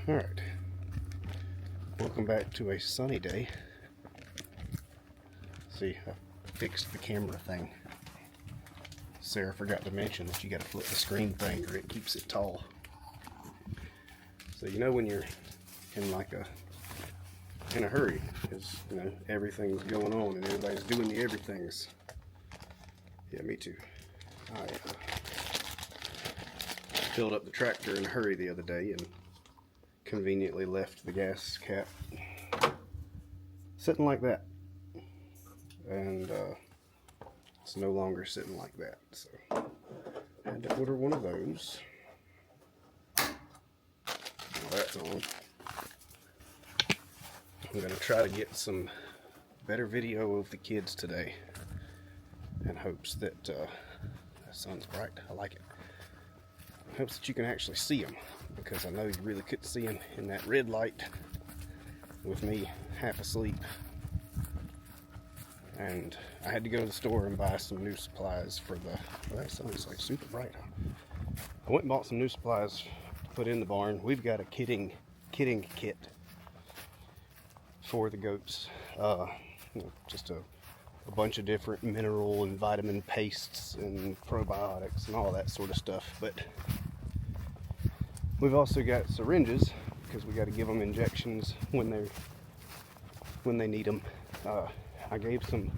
Alright, welcome back to a sunny day. See, I fixed the camera thing. Sarah forgot to mention that you gotta flip the screen thing or it keeps it tall. So you know when you're in in a hurry, because everything's going on and everybody's doing the everythings. Yeah, me too. I filled up the tractor in a hurry the other day and conveniently left the gas cap sitting like that, and it's no longer sitting like that, so I had to order one of those. Now that's on. I'm going to try to get some better video of the kids today in hopes that the sun's bright. I like it. In hopes that you can actually see them, because I know you really couldn't see them in that red light with me half asleep. And I had to go to the store and buy some new supplies for the, well, that sun's like super bright, huh? I went and bought some new supplies to put in the barn. We've got a kitting kit for the goats. Just a bunch of different mineral and vitamin pastes and probiotics and all that sort of stuff. But we've also got syringes, because we got to give them injections when they need them. I gave some,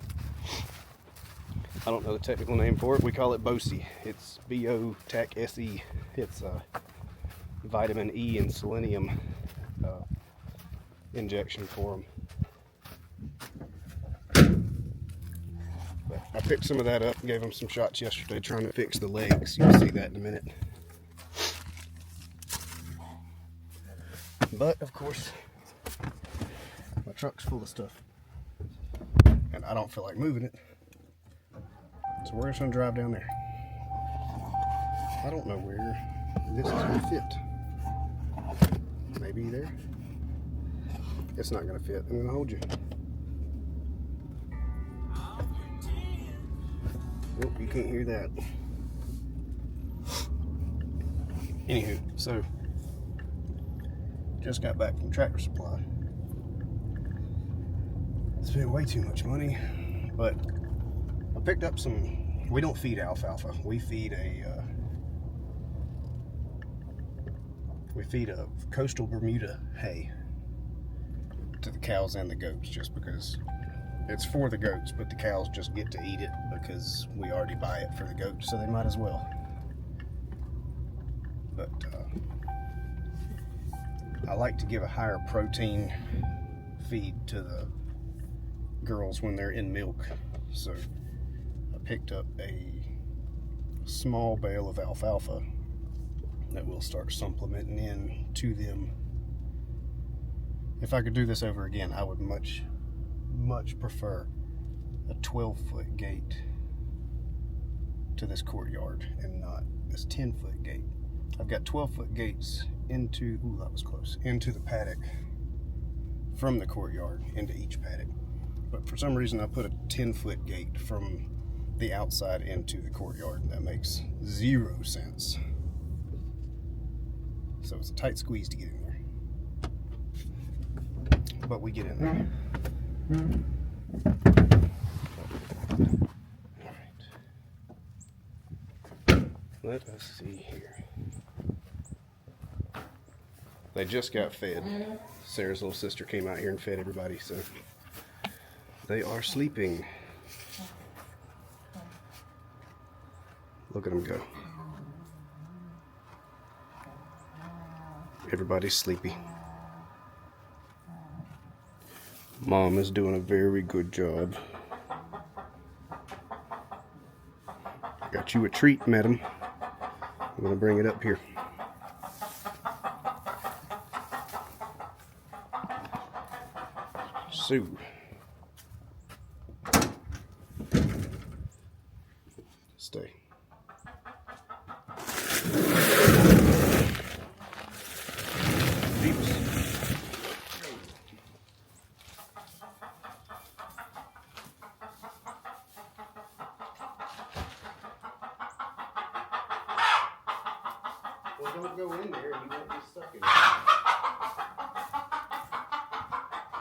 I don't know the technical name for it. We call it BOSE. It's B-O-T-A-C-S-E. It's vitamin E and selenium injection for them. But I picked some of that up and gave them some shots yesterday trying to fix the legs. You'll see that in a minute. But of course, my truck's full of stuff and I don't feel like moving it, so we're just gonna drive down there. I don't know where this is gonna fit. Maybe there. It's not gonna fit. I'm gonna hold you. Nope, you can't hear that. Anywho, so just got back from Tractor Supply. Spent way too much money, but I picked up some. We don't feed alfalfa. We feed a coastal Bermuda hay to the cows and the goats, just because it's for the goats, but the cows just get to eat it because we already buy it for the goats, so they might as well. But I like to give a higher protein feed to the girls when they're in milk, so I picked up a small bale of alfalfa that we'll start supplementing in to them. If I could do this over again, I would much prefer a 12-foot gate to this courtyard and not this 10-foot gate. I've got 12-foot gates into, ooh, that was close, into the paddock from the courtyard into each paddock. But for some reason I put a 10-foot gate from the outside into the courtyard. That makes 0 sense. So it's a tight squeeze to get in there. But we get in there. Alright. Let us see here. They just got fed. Sarah's little sister came out here and fed everybody, so they are sleeping. Look at them go. Everybody's sleepy. Mom is doing a very good job. Got you a treat, madam. I'm gonna bring it up here. Sue. Stay. Well, don't go in there and you won't be stuck in there.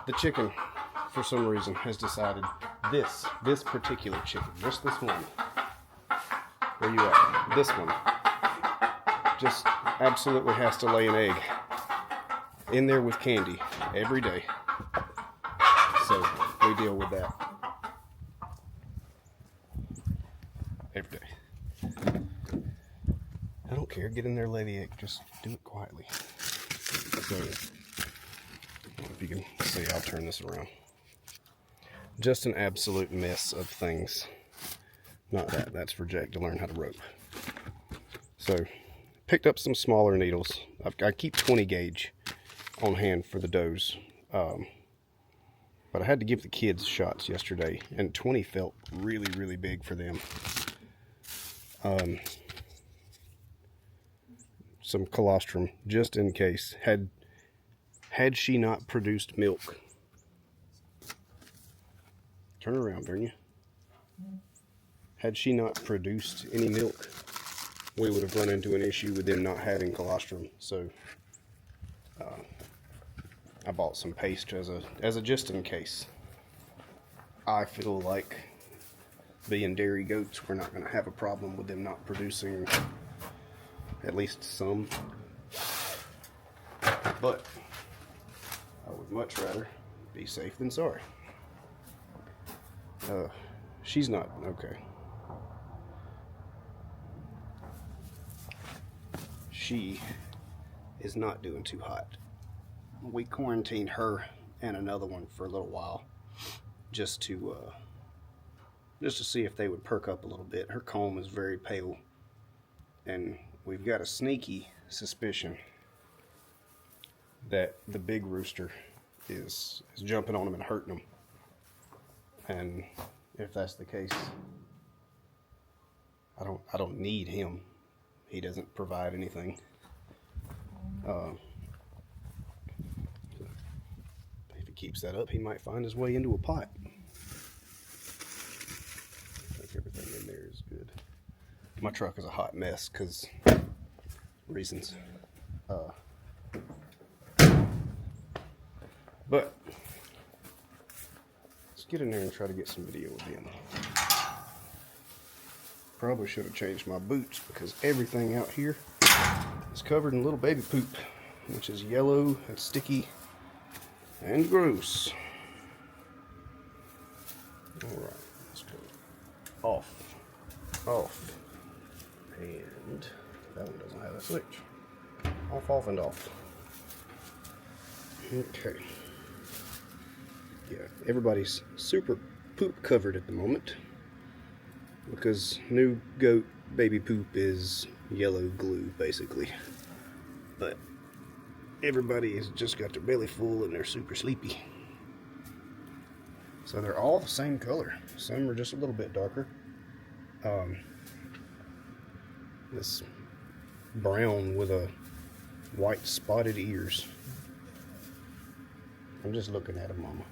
the chicken, for some reason, has decided this particular chicken, just this one. Where you at? This one. Just absolutely has to lay an egg in there with candy every day. So we deal with that every day. I don't care. Get in there, lay the egg. Just do it quietly. So, if you can see, I'll turn this around. Just an absolute mess of things. Not that. That's for Jack to learn how to rope. So, picked up some smaller needles. I keep 20 gauge on hand for the does. But I had to give the kids shots yesterday, and 20 felt really, really big for them. Some colostrum, just in case. Had she not produced milk. Turn around, darn you. Had she not produced any milk, we would have run into an issue with them not having colostrum. So I bought some paste as a just in case. I feel like being dairy goats, we're not going to have a problem with them not producing at least some. But I would much rather be safe than sorry. She's not okay. She is not doing too hot. We quarantined her and another one for a little while, just to see if they would perk up a little bit. Her comb is very pale, and we've got a sneaky suspicion that the big rooster is jumping on them and hurting them. And if that's the case, I don't need him. He doesn't provide anything. If he keeps that up, he might find his way into a pot. I think everything in there is good. My truck is a hot mess because reasons. But let's get in there and try to get some video of him. Probably should have changed my boots because everything out here is covered in little baby poop, which is yellow and sticky and gross. Alright, let's go off, and that one doesn't have a switch. Off, and off. Okay. Yeah, everybody's super poop covered at the moment because new goat baby poop is yellow glue, basically. But everybody has just got their belly full and they're super sleepy. So they're all the same color. Some are just a little bit darker. This brown with a white spotted ears. I'm just looking at him, Mama.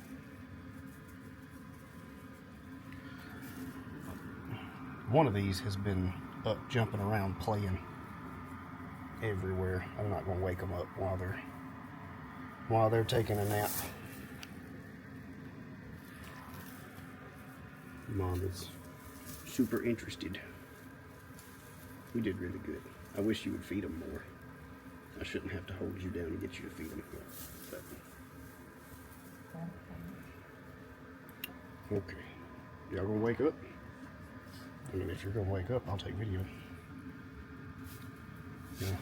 One of these has been up jumping around playing everywhere. I'm not going to wake them up while they're taking a nap. Mom is super interested. You did really good. I wish you would feed them more. I shouldn't have to hold you down and get you to feed them. But. Okay. Y'all gonna wake up? I mean, if you're gonna wake up, I'll take video. Yeah.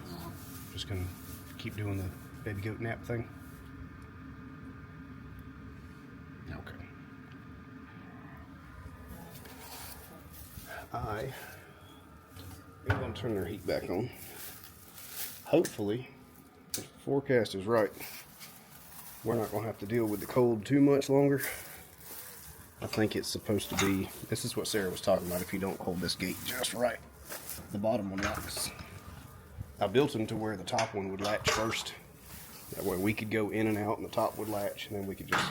Just gonna keep doing the baby goat nap thing. Okay. I am gonna turn their heat back on. Hopefully, if the forecast is right, we're not gonna have to deal with the cold too much longer. I think it's supposed to be, this is what Sarah was talking about, if you don't hold this gate just right, the bottom one locks. I built them to where the top one would latch first. That way we could go in and out and the top would latch, and then we could just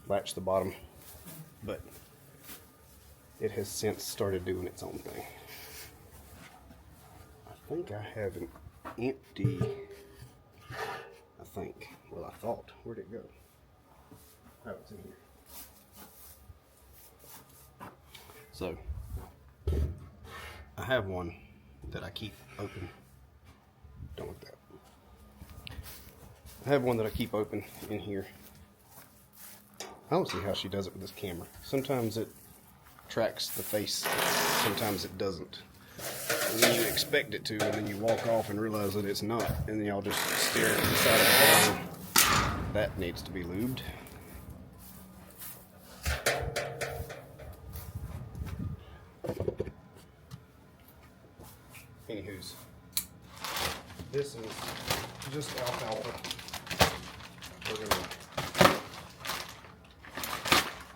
latch the bottom. But it has since started doing its own thing. I think I have an empty, well, I thought, where'd it go? Oh, it's in here. So, I have one that I keep open. Don't look that. I have one that I keep open in here. I don't see how she does it with this camera. Sometimes it tracks the face, sometimes it doesn't. And then you expect it to, and then you walk off and realize that it's not, and then y'all just stare at the side of the car. That needs to be lubed. Anywho's, this is just alfalfa.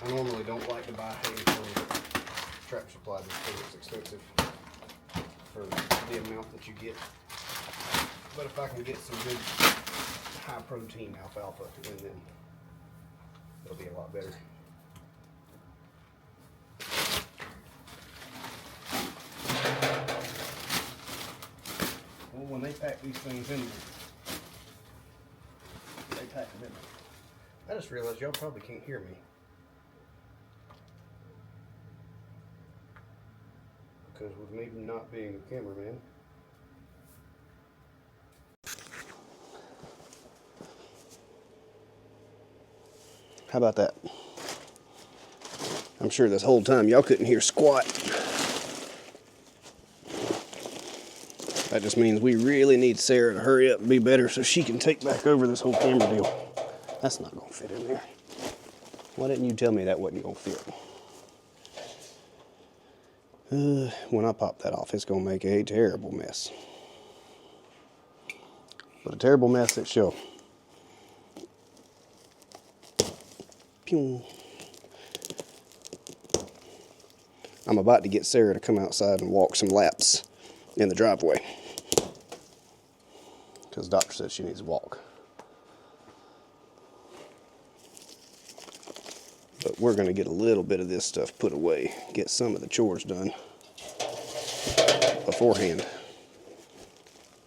I normally don't like to buy hay from Tractor Supply just because it's expensive for the amount that you get. But if I can get some good high protein alfalfa, then it'll be a lot better. Well, when they pack these things in there, they pack them in there. I just realized y'all probably can't hear me. Because with me not being a cameraman. How about that? I'm sure this whole time y'all couldn't hear squat. That just means we really need Sarah to hurry up and be better so she can take back over this whole camera deal. That's not gonna fit in there. Why didn't you tell me that wasn't gonna fit? When I pop that off, it's gonna make a terrible mess. But a terrible mess it shall. Pew. I'm about to get Sarah to come outside and walk some laps in the driveway. Because the doctor says she needs to walk. But we're going to get a little bit of this stuff put away, get some of the chores done beforehand.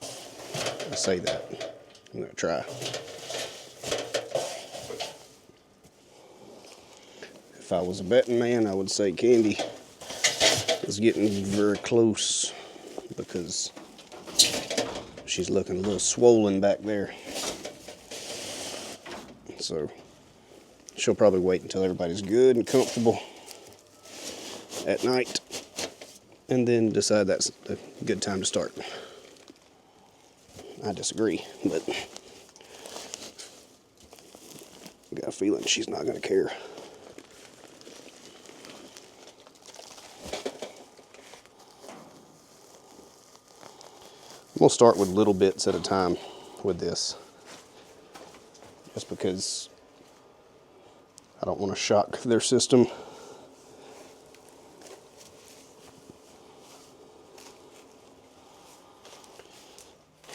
I say that. I'm going to try. If I was a betting man, I would say Candy is getting very close because she's looking a little swollen back there. So she'll probably wait until everybody's good and comfortable at night and then decide that's a good time to start. I disagree, but I got a feeling she's not going to care. We'll start with little bits at a time with this, just because I don't want to shock their system.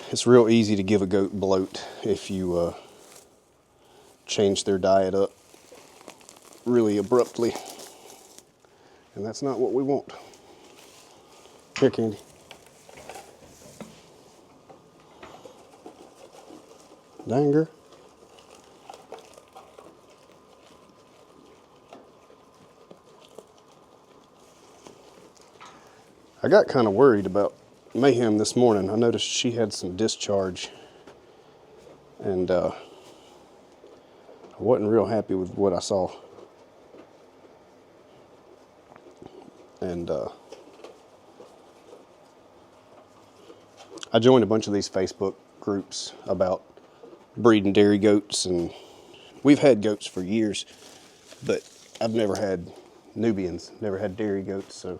It's real easy to give a goat bloat if you change their diet up really abruptly, and that's not what we want. Here, Candy. Danger. I got kind of worried about Mayhem this morning. I noticed she had some discharge, and I wasn't real happy with what I saw. And I joined a bunch of these Facebook groups about breeding dairy goats, and we've had goats for years, but I've never had Nubians, never had dairy goats, so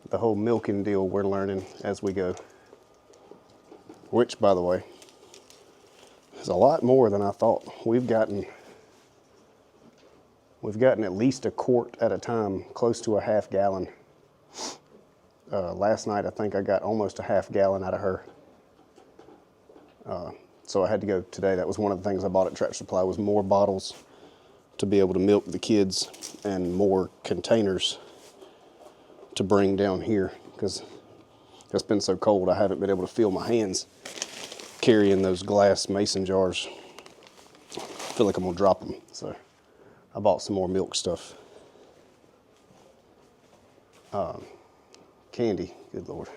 the whole milking deal we're learning as we go, which, by the way, is a lot more than I thought. We've gotten at least a quart at a time, close to a half gallon. Last night I think I got almost a half gallon out of her. So I had to go today. That was one of the things I bought at Tractor Supply, was more bottles to be able to milk the kids and more containers to bring down here, because it's been so cold I haven't been able to feel my hands carrying those glass mason jars. I feel like I'm gonna drop them. So I bought some more milk stuff. Candy, good Lord,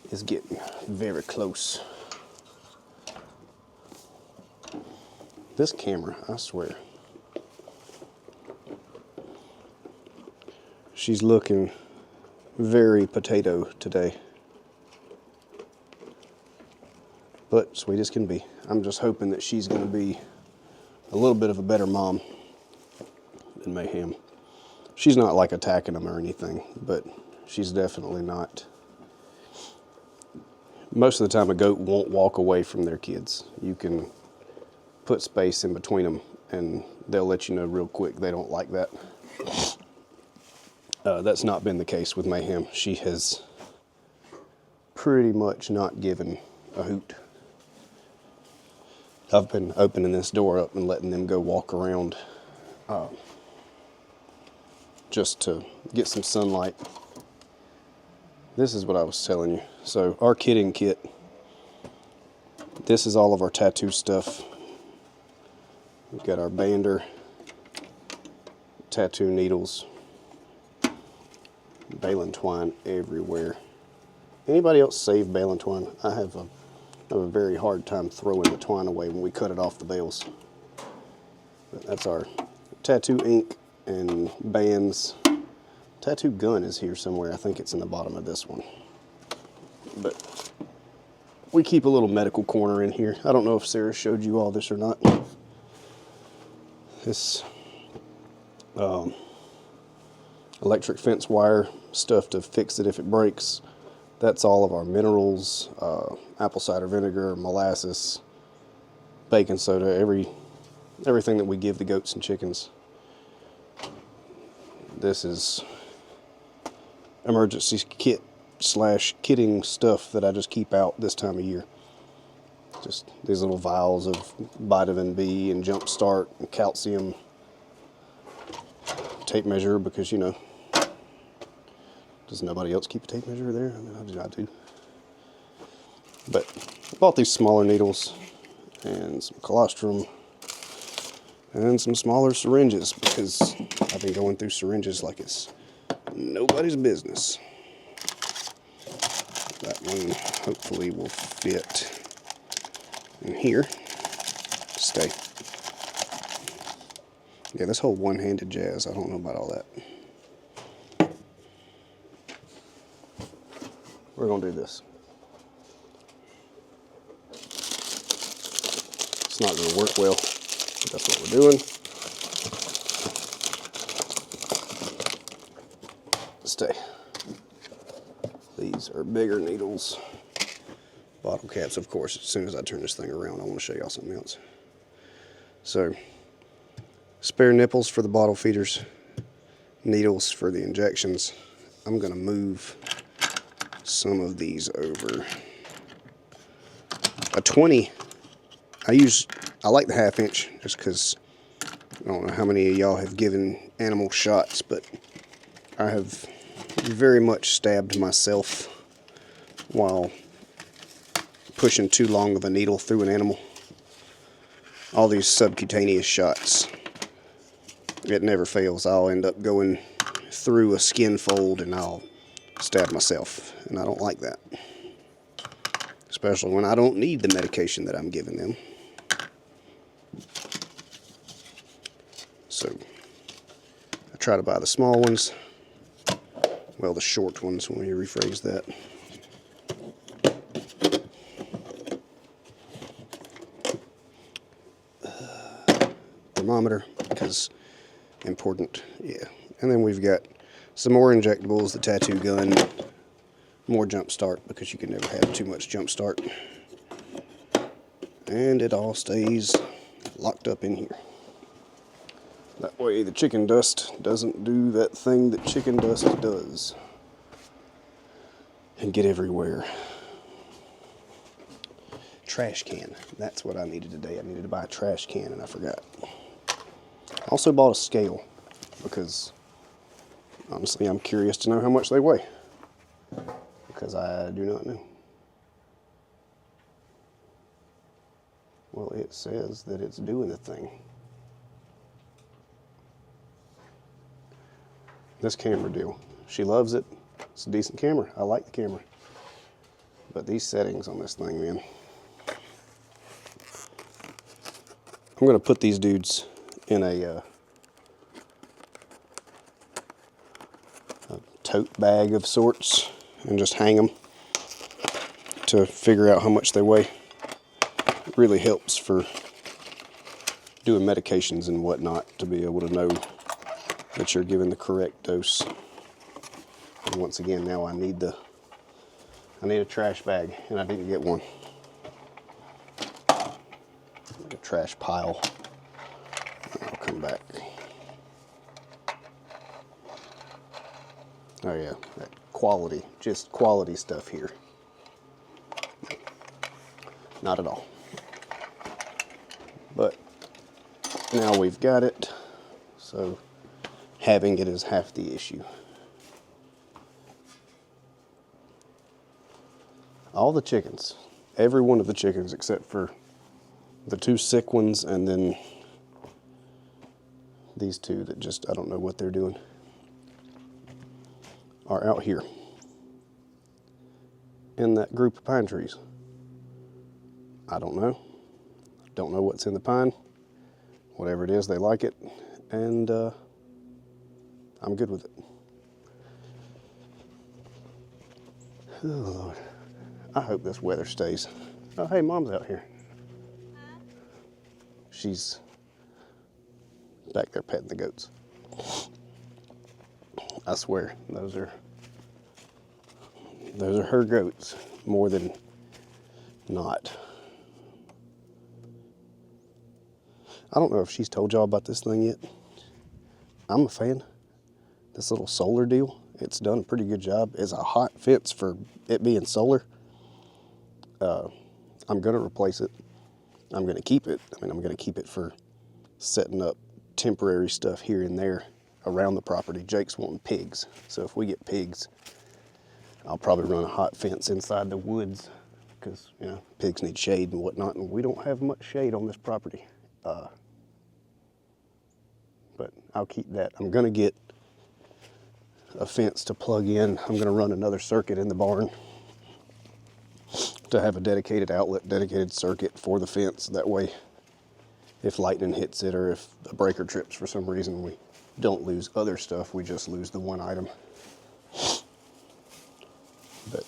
is getting very close. This camera, I swear, she's looking very potato today, but sweet as can be. I'm just hoping that she's going to be a little bit of a better mom than Mayhem. She's not like attacking them or anything, but she's definitely not. Most of the time a goat won't walk away from their kids. You can put space in between them and they'll let you know real quick they don't like that. That's not been the case with Mayhem. She has pretty much not given a hoot. I've been opening this door up and letting them go walk around just to get some sunlight. This is what I was telling you. So our kitting kit, this is all of our tattoo stuff. We've got our bander, tattoo needles, baling twine everywhere. Anybody else save baling twine? I have a very hard time throwing the twine away when we cut it off the bales. But that's our tattoo ink and bands. Tattoo gun is here somewhere. I think it's in the bottom of this one. But we keep a little medical corner in here. I don't know if Sarah showed you all this or not. This electric fence wire stuff to fix it if it breaks. That's all of our minerals, apple cider vinegar, molasses, baking soda, everything that we give the goats and chickens. This is emergency kit / kitting stuff that I just keep out this time of year. Just these little vials of vitamin B and jump start and calcium, tape measure, because you know, does nobody else keep a tape measure there? I mean, I do. But I bought these smaller needles and some colostrum and some smaller syringes because I've been going through syringes like it's nobody's business. That one hopefully will fit in here. Stay. Yeah, this whole one-handed jazz, I don't know about all that. We're gonna do this. It's not gonna work well, but that's what we're doing. Stay. These are bigger needles. Bottle caps, of course. As soon as I turn this thing around, I want to show y'all something else. So, spare nipples for the bottle feeders, needles for the injections. I'm going to move some of these over. A 20, I like the 1/2 inch just because I don't know how many of y'all have given animal shots, but I have very much stabbed myself while pushing too long of a needle through an animal. All these subcutaneous shots, it never fails. I'll end up going through a skin fold and I'll stab myself, and I don't like that. Especially when I don't need the medication that I'm giving them. So, I try to buy the small ones. Well, the short ones, when you rephrase that. Thermometer, because important, yeah. And then we've got some more injectables, the tattoo gun, more jump start, because you can never have too much jump start. And it all stays locked up in here. That way the chicken dust doesn't do that thing that chicken dust does and get everywhere. Trash can. That's what I needed today. I needed to buy a trash can and I forgot. I also bought a scale because honestly I'm curious to know how much they weigh, because I do not know. Well, it says that it's doing the thing. This camera deal. She loves it. It's a decent camera. I like the camera. But these settings on this thing, man. I'm going to put these dudes in a tote bag of sorts and just hang them to figure out how much they weigh. It really helps for doing medications and whatnot to be able to know that you're given the correct dose. And once again, now I need a trash bag, and I didn't get one. Like a trash pile. I'll come back. Oh yeah, that quality, just quality stuff here. Not at all. But now we've got it, so having it is half the issue. All the chickens, every one of the chickens except for the two sick ones and then these two that just, I don't know what they're doing, are out here in that group of pine trees. I don't know. Don't know what's in the pine. Whatever it is, they like it, and I'm good with it. Oh, Lord. I hope this weather stays. Oh, hey, Mom's out here. She's back there petting the goats. I swear, those are her goats more than not. I don't know if she's told y'all about this thing yet. I'm a fan. This little solar deal, it's done a pretty good job. It's a hot fence for it being solar. I'm going to replace it. I'm going to keep it. I mean, I'm going to keep it for setting up temporary stuff here and there around the property. Jake's wanting pigs. So if we get pigs, I'll probably run a hot fence inside the woods because, you know, pigs need shade and whatnot, and we don't have much shade on this property. But I'll keep that. I'm going to get a fence to plug in. I'm going to run another circuit in the barn to have a dedicated outlet, dedicated circuit for the fence. That way, if lightning hits it or if a breaker trips for some reason, we don't lose other stuff. We just lose the one item. But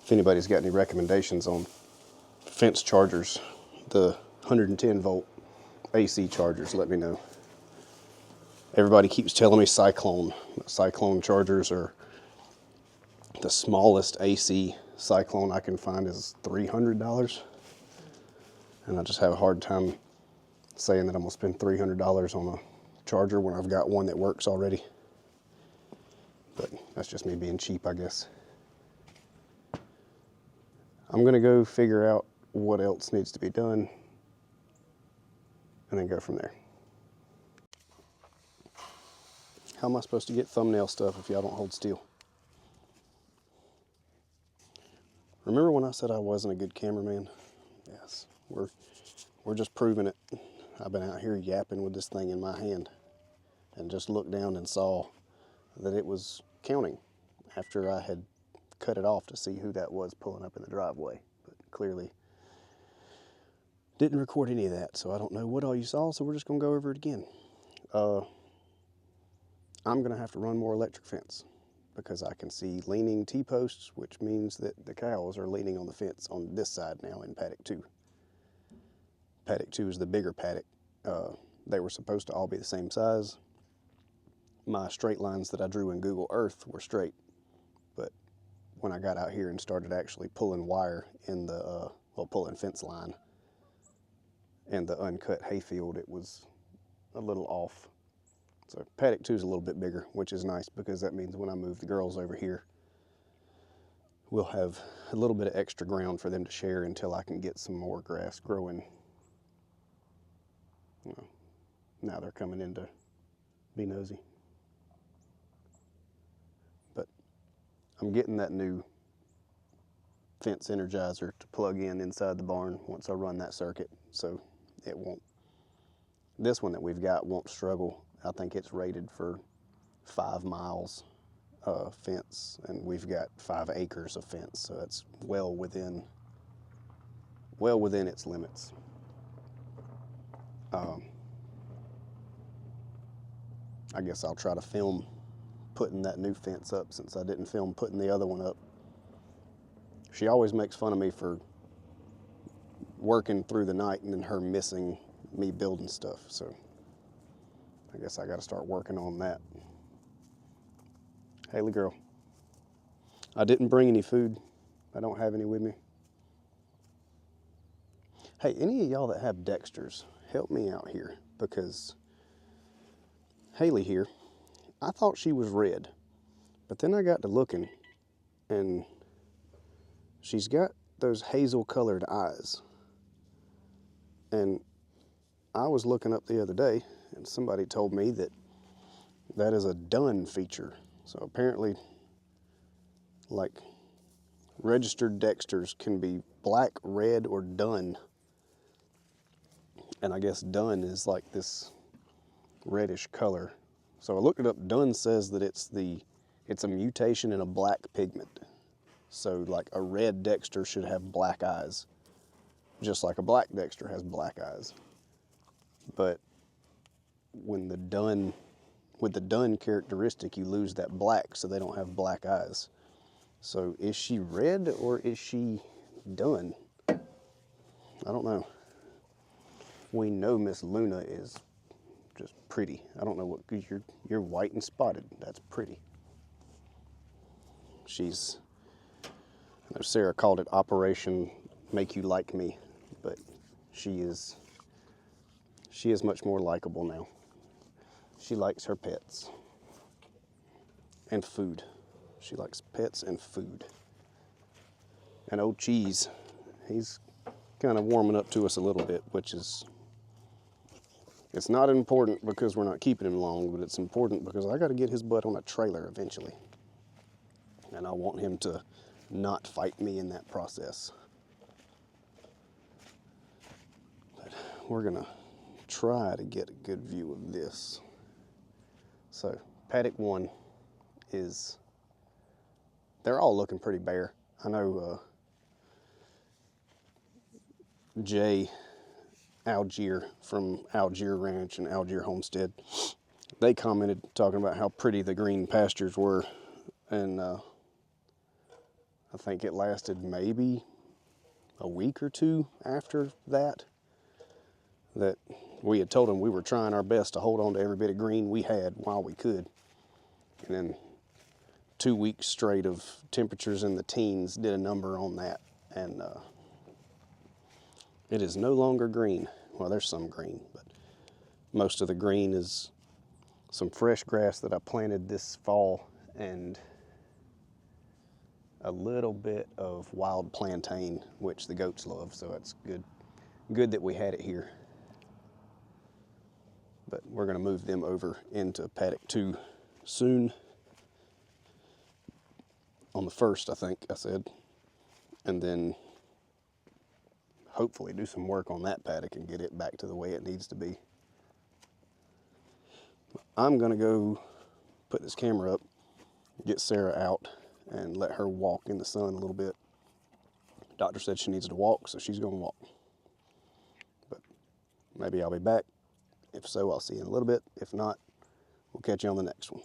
if anybody's got any recommendations on fence chargers, the 110 volt AC chargers, let me know. Everybody keeps telling me Cyclone. Cyclone chargers are the smallest AC Cyclone I can find is $300. And I just have a hard time saying that I'm gonna spend $300 on a charger when I've got one that works already. But that's just me being cheap, I guess. I'm gonna go figure out what else needs to be done and then go from there. How am I supposed to get thumbnail stuff if y'all don't hold still? Remember when I said I wasn't a good cameraman? Yes, we're just proving it. I've been out here yapping with this thing in my hand and just looked down and saw that it was counting after I had cut it off to see who that was pulling up in the driveway. But clearly didn't record any of that, so I don't know what all you saw, so we're just gonna go over it again. I'm gonna have to run more electric fence because I can see leaning T-posts, which means that the cows are leaning on the fence on this side now in paddock 2. Paddock 2 is the bigger paddock. They were supposed to all be the same size. My straight lines that I drew in Google Earth were straight, but when I got out here and started actually pulling wire in the, pulling fence line in the uncut hayfield, it was a little off. So paddock 2 is a little bit bigger, which is nice because that means when I move the girls over here, we'll have a little bit of extra ground for them to share until I can get some more grass growing. You know, now they're coming in to be nosy. But I'm getting that new fence energizer to plug in inside the barn once I run that circuit, so it won't. This one that we've got won't struggle. I think it's rated for 5 miles fence, and we've got 5 acres of fence, so it's well within its limits. I guess I'll try to film putting that new fence up, since I didn't film putting the other one up. She always makes fun of me for working through the night and then her missing me building stuff, so I guess I got to start working on that. Haley girl, I didn't bring any food. I don't have any with me. Hey, any of y'all that have Dexters, help me out here, because Haley here, I thought she was red, but then I got to looking, and she's got those hazel colored eyes. And I was looking up the other day, and somebody told me that that is a dun feature. So apparently, like, registered Dexters can be black, red, or dun. And I guess dun is like this reddish color. So I looked it up. Dun says that it's a mutation in a black pigment. So like a red Dexter should have black eyes, just like a black Dexter has black eyes. But when with the dun characteristic, you lose that black, so they don't have black eyes. So is she red or is she dun? I don't know. We know Miss Luna is just pretty. I don't know what, because you're white and spotted. That's pretty. I know Sarah called it Operation Make You Like Me, but she is much more likable now. She likes her pets and food. She likes pets and food. And old Cheese, he's kind of warming up to us a little bit, which is, it's not important because we're not keeping him long, but it's important because I got to get his butt on a trailer eventually. And I want him to not fight me in that process. But we're gonna try to get a good view of this. So paddock 1 is, they're all looking pretty bare. I know Jay Algier from Algier Ranch and Algier Homestead, they commented talking about how pretty the green pastures were, and I think it lasted maybe a week or 2 after that we had told them we were trying our best to hold on to every bit of green we had while we could. And then 2 weeks straight of temperatures in the teens did a number on that. And it is no longer green. Well, there's some green, but most of the green is some fresh grass that I planted this fall and a little bit of wild plantain, which the goats love, so it's good that we had it here. But we're gonna move them over into paddock 2 soon. On the 1st, I think I said. And then hopefully do some work on that paddock and get it back to the way it needs to be. I'm gonna go put this camera up, get Sarah out, and let her walk in the sun a little bit. Doctor said she needs to walk, so she's gonna walk. But maybe I'll be back. If so, I'll see you in a little bit. If not, we'll catch you on the next one.